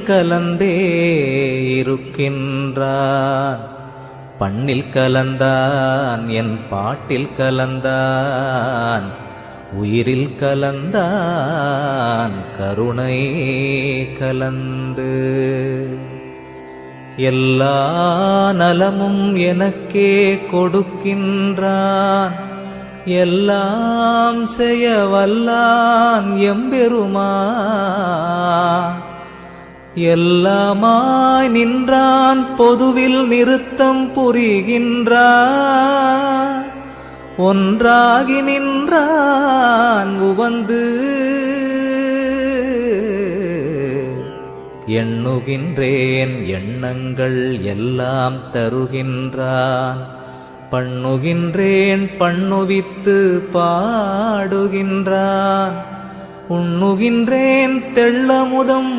கலந்தே இருக்கின்றான். பண்ணில் கலந்தான், என் பாட்டில் கலந்தான், உயிரில் கலந்தான், கருணை கலந்து. எல்லா நலமும் எனக்கே கொடுக்கின்றான், எல்லாம் செய்ய வல்லான் எம்பெருமான். எல்லாமாய் நின்றான், பொதுவில் நிறுத்தம் புரிகின்றான், ஒன்றாகி நின்றான் உவந்து. எண்ணுகின்றேன் எண்ணங்கள் எல்லாம் தருகின்றான், பண்ணுகின்றேன் பண்ணுவித்து பாடுகின்றான், உண்ணுகின்றேன் தெள்ளமுதம்